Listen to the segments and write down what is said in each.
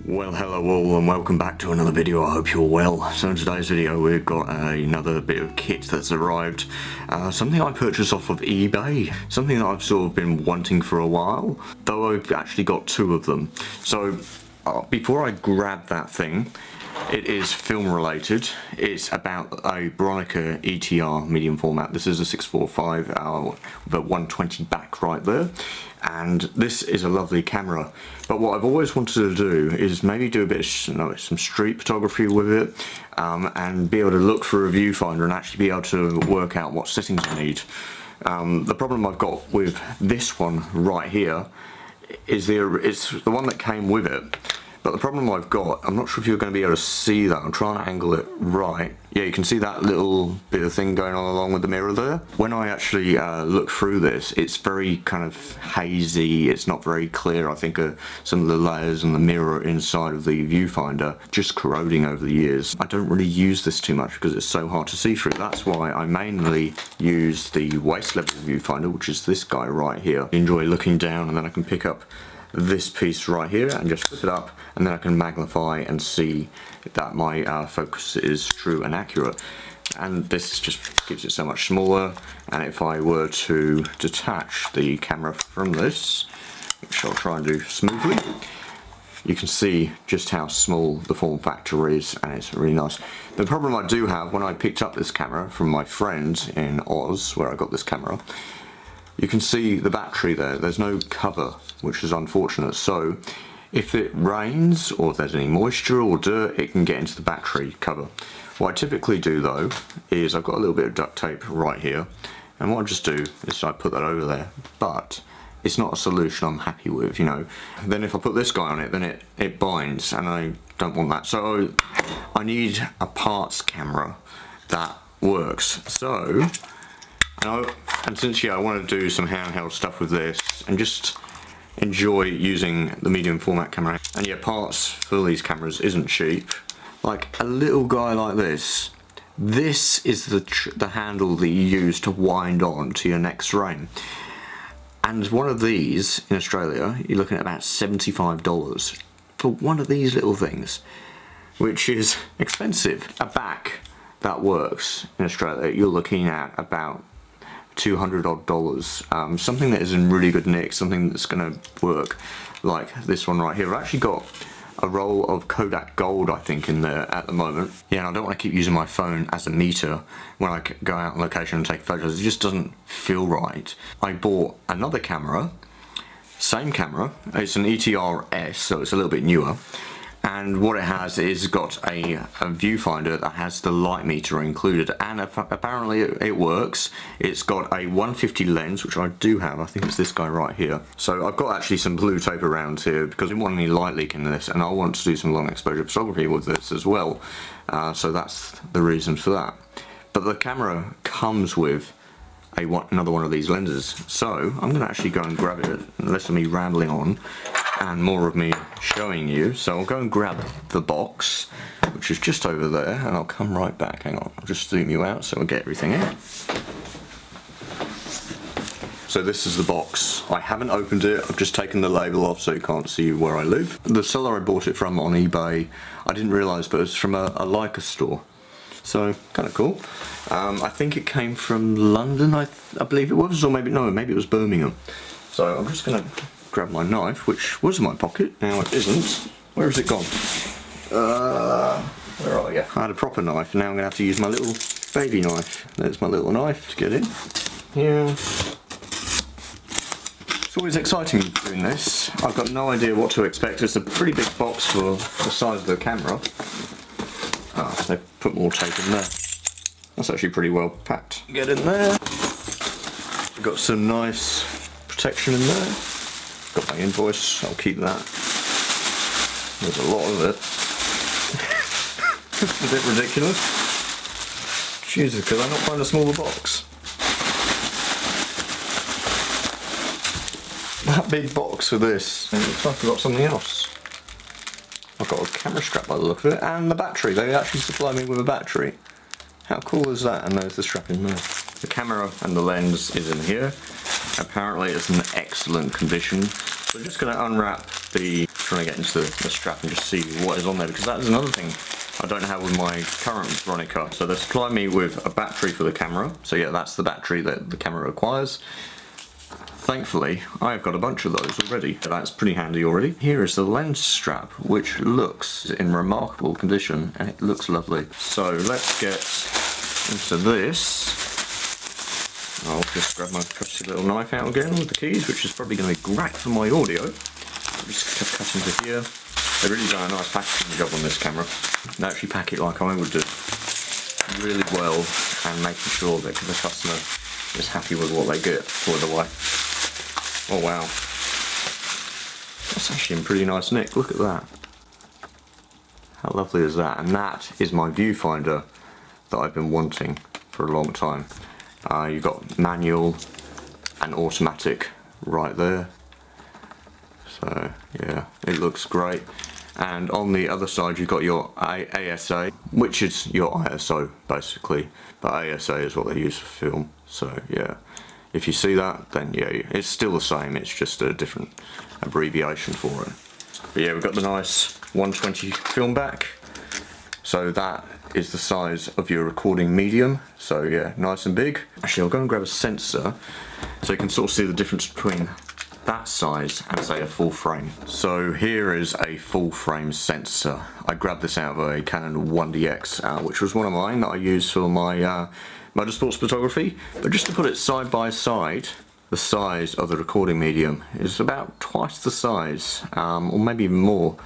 Well, hello all and welcome back to another video. I hope you're well. So in today's video we've got another bit of kit that's arrived. Something I purchased off of eBay. Something that I've sort of been wanting for a while, though I've actually got two of them. So before I grab that thing, it is film related. It's about a Bronica ETR medium format. This is a 645 with a 120 back right there. And this is a lovely camera, but what I've always wanted to do is maybe do a bit of some street photography with it, and be able to look through a viewfinder and actually be able to work out what settings I need. The problem I've got with this one right here is it's the one that came with it. But the problem I've got, I'm not sure if you're going to be able to see that. I'm trying to angle it right. Yeah, you can see that little bit of thing going on along with the mirror there. When I actually look through this, it's very kind of hazy. It's not very clear. I think some of the layers and the mirror inside of the viewfinder just corroding over the years. I don't really use this too much because it's so hard to see through. That's why I mainly use the waist level viewfinder, which is this guy right here. I enjoy looking down and then I can pick up this piece right here and just flip it up, and then I can magnify and see that my focus is true and accurate. And this just gives it so much smaller. And if I were to detach the camera from this, which I'll try and do smoothly, you can see just how small the form factor is, and it's really nice. The problem I do have, when I picked up this camera from my friend in Oz, where I got this camera, you can see the battery there. There's no cover, which is unfortunate. So if it rains or if there's any moisture or dirt, it can get into the battery cover. What I typically do though is I've got a little bit of duct tape right here, and what I just do is I put that over there. But it's not a solution I'm happy with, you know. Then if I put this guy on it, then it binds, and I don't want that. So I need a parts camera that works. So and since I want to do some handheld stuff with this and just enjoy using the medium format camera, and yeah, parts for these cameras isn't cheap. Like a little guy like this is the handle that you use to wind on to your next frame. And one of these in Australia, you're looking at about $75 for one of these little things, which is expensive. A back that works in Australia, you're looking at about $200 odd. Something that is in really good nick, something that's going to work like this one right here. I've actually got a roll of Kodak Gold, I think, in there at the moment. Yeah, and I don't want to keep using my phone as a meter when I go out on location and take photos. It just doesn't feel right. I bought another camera, same camera. It's an ETRS, so it's a little bit newer. And what it has is got a viewfinder that has the light meter included, and apparently it works. It's got a 150 lens, which I do have. I think it's this guy right here. So I've got actually some blue tape around here because I didn't want any light leak in this, and I want to do some long exposure photography with this as well. So that's the reason for that. But the camera comes with another one of these lenses. So I'm going to actually go and grab it, less of me rambling on and more of me showing you. So I'll go and grab the box, which is just over there, and I'll come right back. Hang on, I'll just zoom you out so I'll get everything in. So this is the box. I haven't opened it, I've just taken the label off so you can't see where I live. The seller I bought it from on eBay, I didn't realise, but it's from a Leica store. So kind of cool. I think it came from London, I believe it was, or maybe it was Birmingham. So I'm just going to grab my knife, which was in my pocket. Now it isn't. Where has it gone? Where are you? I had a proper knife, and now I'm going to have to use my little baby knife. There's my little knife to get in. Yeah. It's always exciting doing this. I've got no idea what to expect. It's a pretty big box for the size of the camera. Ah, they put more tape in there. That's actually pretty well packed. Get in there. We've got some nice protection in there. Got my invoice, I'll keep that. There's a lot of it. A bit ridiculous. Jesus, could I not find a smaller box? That big box for this. It looks like I've got something else. I've got a camera strap by the look of it, and the battery. They actually supply me with a battery. How cool is that? And there's the strap in there. The camera and the lens is in here. Apparently it's in excellent condition. We're just going to unwrap the trying to get into the strap and just see what is on there, because that is another thing I don't have with my current Bronica. So they supply me with a battery for the camera. So yeah, that's the battery that the camera requires. Thankfully, I've got a bunch of those already. That's pretty handy already. Here is the lens strap, which looks in remarkable condition, and it looks lovely. So let's get into this. I'll just grab my trusty little knife out again with the keys, which is probably going to be great for my audio. I'll just cut into here. They've really done a nice packaging job on this camera. They actually pack it like I would do, really well, and making sure that the customer is happy with what they get for the way. Oh wow, that's actually in pretty nice nick. Look at that. How lovely is that? And that is my viewfinder that I've been wanting for a long time. You've got manual and automatic right there. So yeah, it looks great. And on the other side you've got your ASA, which is your ISO basically, but ASA is what they use for film. So yeah, if you see that, then yeah, it's still the same, it's just a different abbreviation for it. But yeah, we've got the nice 120 film back. So that is the size of your recording medium. So yeah, nice and big. Actually, I'll go and grab a sensor so you can sort of see the difference between that size and say a full frame. So here is a full frame sensor. I grabbed this out of a Canon 1DX, which was one of mine that I use for my motorsports photography. But just to put it side by side, the size of the recording medium is about twice the size, or maybe even more.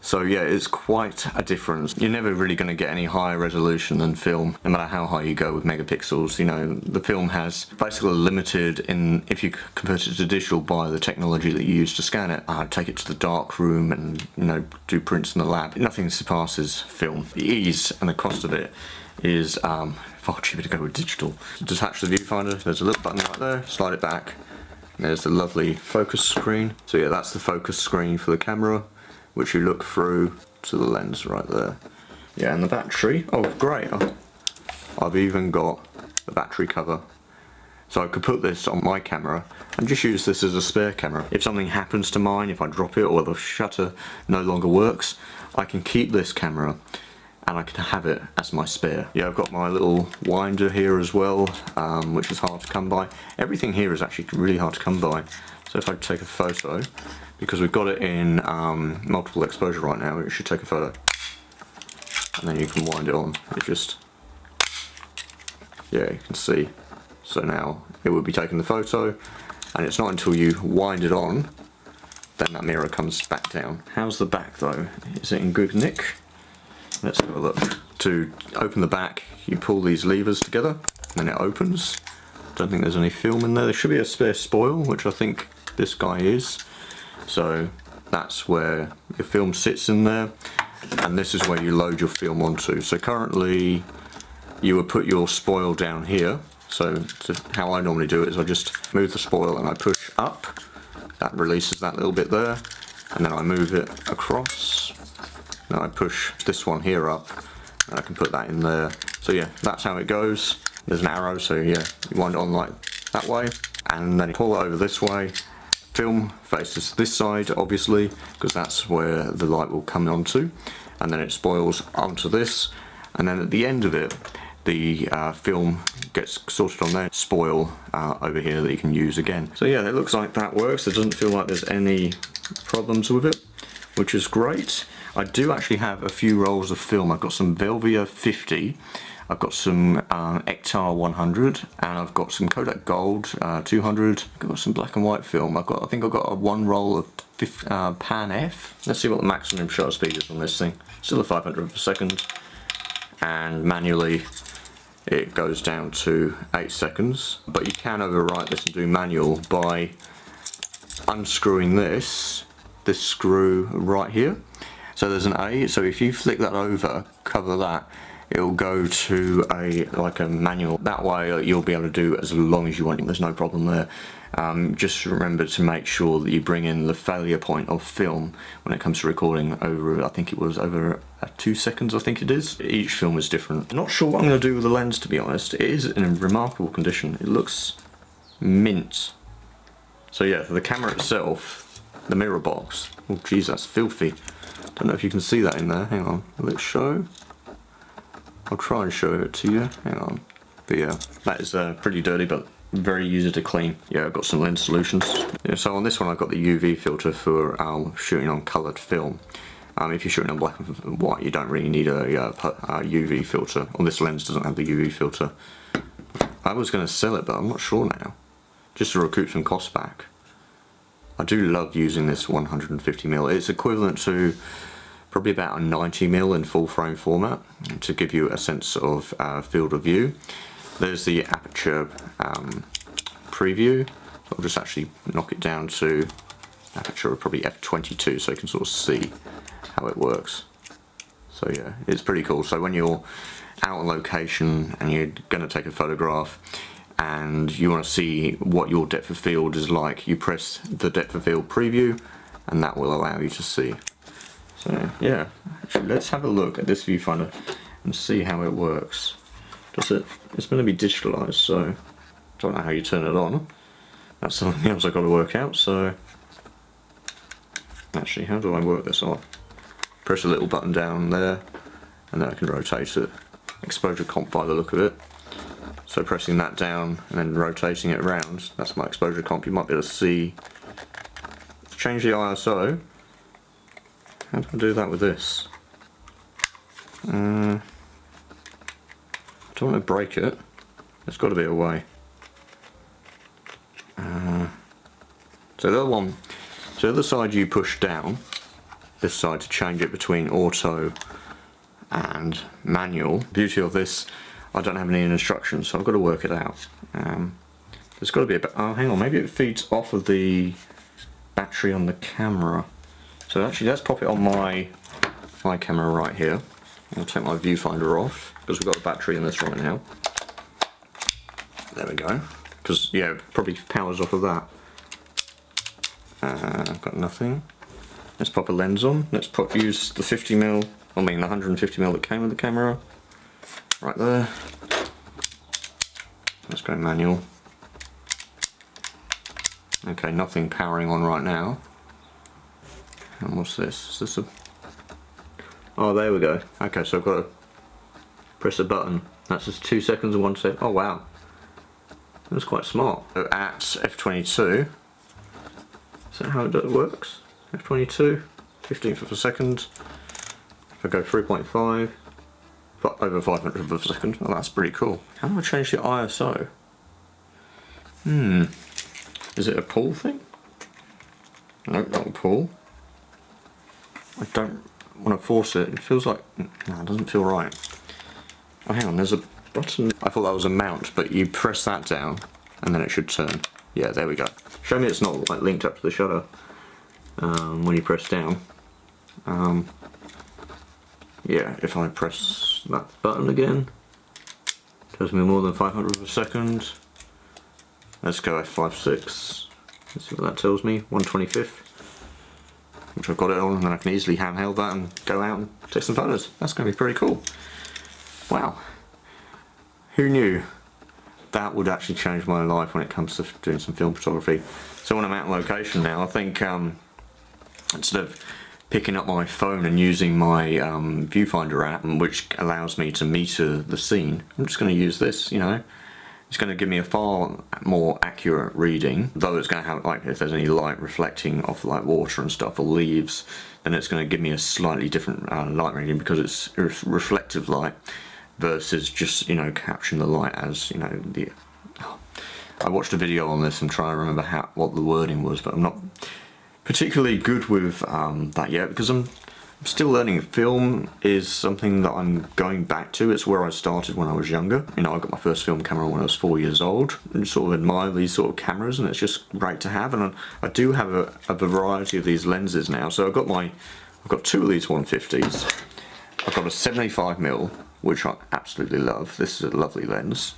So yeah, it's quite a difference. You're never really going to get any higher resolution than film, no matter how high you go with megapixels. You know, the film has basically limited in, if you convert it to digital by the technology that you use to scan it, take it to the dark room and, you know, do prints in the lab. Nothing surpasses film. The ease and the cost of it is far cheaper to go with digital. Detach the viewfinder, there's a little button right there, slide it back, and there's the lovely focus screen. So yeah, that's the focus screen for the camera, which you look through to the lens right there. Yeah, and the battery, oh great, I've even got the battery cover. So I could put this on my camera and just use this as a spare camera. If something happens to mine, if I drop it or the shutter no longer works, I can keep this camera and I can have it as my spare. Yeah, I've got my little winder here as well, which is hard to come by. Everything here is actually really hard to come by. So if I take a photo, because we've got it in multiple exposure right now, it should take a photo. And then you can wind it on. It just, yeah, you can see. So now it would be taking the photo, and it's not until you wind it on, then that mirror comes back down. How's the back though? Is it in good nick? Let's have a look. To open the back, you pull these levers together, and then it opens. Don't think there's any film in there. There should be a spare spoil, which I think this guy is. So that's where your film sits in there, and this is where you load your film onto. So currently you would put your spoil down here. So how I normally do it is I just move the spoil and I push up. That releases that little bit there, and then I move it across. Now I push this one here up, and I can put that in there. So yeah, that's how it goes. There's an arrow, so yeah, you wind it on like that way, and then you pull it over this way. Film faces this side, obviously, because that's where the light will come onto, and then it spoils onto this, and then at the end of it, the film gets sorted on there, spoil over here that you can use again. So yeah, it looks like that works. It doesn't feel like there's any problems with it, which is great. I do actually have a few rolls of film. I've got some Velvia 50, I've got some ETR 100, and I've got some Kodak Gold 200. I've got some black and white film. I think I've got a one roll of Pan F. Let's see what the maximum shutter speed is on this thing. Still a 500th a second, and manually it goes down to 8 seconds. But you can overwrite this and do manual by unscrewing this screw right here. So there's an A, so if you flick that over, cover that, it'll go to like a manual. That way you'll be able to do as long as you want. There's no problem there. Just remember to make sure that you bring in the failure point of film when it comes to recording over, I think it was over 2 seconds, I think it is. Each film is different. Not sure what I'm going to do with the lens, to be honest. It is in a remarkable condition. It looks mint. So yeah, for the camera itself, the mirror box. Oh geez, that's filthy. Don't know if you can see that in there. Hang on, will it show? I'll try and show it to you. Hang on. But yeah, that is pretty dirty, but very easy to clean. Yeah, I've got some lens solutions. Yeah, so on this one I've got the UV filter for shooting on coloured film. If you're shooting on black and white, you don't really need a UV filter. Well, this lens doesn't have the UV filter. I was going to sell it, but I'm not sure now. Just to recoup some costs back. I do love using this 150mm. It's equivalent to probably about a 90mm in full frame format to give you a sense of field of view. There's the aperture preview. I'll just actually knock it down to aperture of probably f22 so you can sort of see how it works. So yeah, it's pretty cool. So when you're out on location and you're going to take a photograph and you want to see what your depth of field is like, you press the depth of field preview and that will allow you to see. So yeah, actually let's have a look at this viewfinder and see how it works. Does it? It's going to be digitalized, so I don't know how you turn it on. That's something else I've got to work out. So actually, how do I work this on? Press a little button down there and then I can rotate it. Exposure comp by the look of it. So pressing that down and then rotating it around, that's my exposure comp. You might be able to see. Change the ISO. How do I do that with this? I don't want to break it. There's got to be a way. So the other one, so the other side you push down, this side to change it between auto and manual. The beauty of this, I don't have any instructions, so I've got to work it out. There's got to be a bit, oh hang on, maybe it feeds off of the battery on the camera. So actually let's pop it on my camera right here. I'll take my viewfinder off because we've got a battery in this right now. There we go. Because yeah, it probably powers off of that. I've got nothing. Let's pop a lens on. Let's use the 50mm, I mean the 150mm that came with the camera. Right there. Let's go manual. Okay, nothing powering on right now. And what's this? Is this a... Oh, there we go. Okay, so I've got to press a button. That's just 2 seconds and 1 second. Oh wow. That's quite smart. So at f22, is that how it works? f22, 15th of a second. If I go 3.5, over 500th of a second. Oh, that's pretty cool. How do I change the ISO? Is it a pull thing? Nope, not a pull. I don't want to force it. It feels like, no, it doesn't feel right. Oh, hang on, there's a button. I thought that was a mount, but you press that down and then it should turn. Yeah, there we go. Show me it's not like linked up to the shutter when you press down. Yeah, if I press that button again, it tells me more than 500 of a second. Let's go f5.6. Let's see what that tells me. 1/25th. Which I've got it on, and then I can easily handheld that and go out and take some photos. That's going to be pretty cool. Wow. Who knew that would actually change my life when it comes to doing some film photography. So when I'm out on location now, I think instead of picking up my phone and using my viewfinder app, which allows me to meter the scene, I'm just going to use this, you know. It's going to give me a far more accurate reading, though it's going to have, like, if there's any light reflecting off like water and stuff or leaves, then it's going to give me a slightly different light reading because it's reflective light versus just, you know, capturing the light as, you know, the... I watched a video on this and trying to remember what the wording was, but I'm not particularly good with that yet because I'm still learning. Film is something that I'm going back to. It's where I started when I was younger. You know, I got my first film camera when I was 4 years old and sort of admire these sort of cameras, and it's just great to have. And I do have a variety of these lenses now. So I've got two of these 150s. I've got a 75mm, which I absolutely love. This is a lovely lens.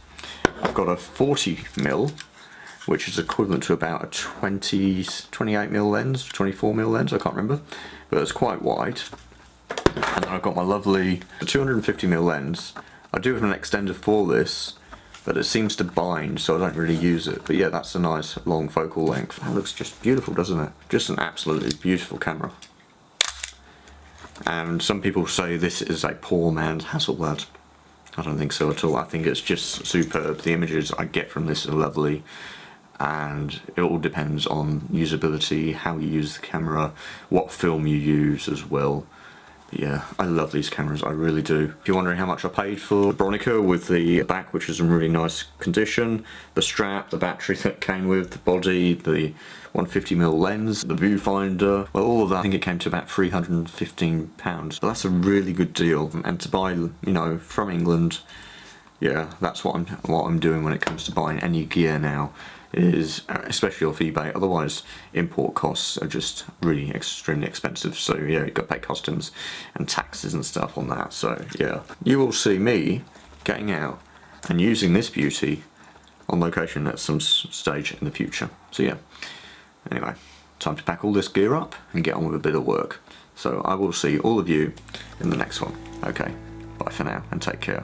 I've got a 40mm, which is equivalent to about a 28mm lens, 24mm lens, I can't remember, but it's quite wide. And then I've got my lovely 250mm lens. I do have an extender for this, but it seems to bind, so I don't really use it. But yeah, that's a nice long focal length. That looks just beautiful, doesn't it? Just an absolutely beautiful camera. And some people say this is a poor man's Hasselblad. I don't think so at all. I think it's just superb. The images I get from this are lovely, and it all depends on usability, how you use the camera, what film you use as well. Yeah, I love these cameras, I really do. If you're wondering how much I paid for Bronica with the back, which is in really nice condition, the strap, the battery that came with, the body, the 150mm lens, the viewfinder, well, all of that, I think it came to about £315. But that's a really good deal, and to buy, you know, from England, yeah, that's what I'm doing when it comes to buying any gear now. Is especially off eBay, otherwise import costs are just really extremely expensive, so yeah, you've got to pay customs and taxes and stuff on that. So yeah, you will see me getting out and using this beauty on location at some stage in the future. So yeah, anyway, time to pack all this gear up and get on with a bit of work. So I will see all of you in the next one. Okay, bye for now and take care.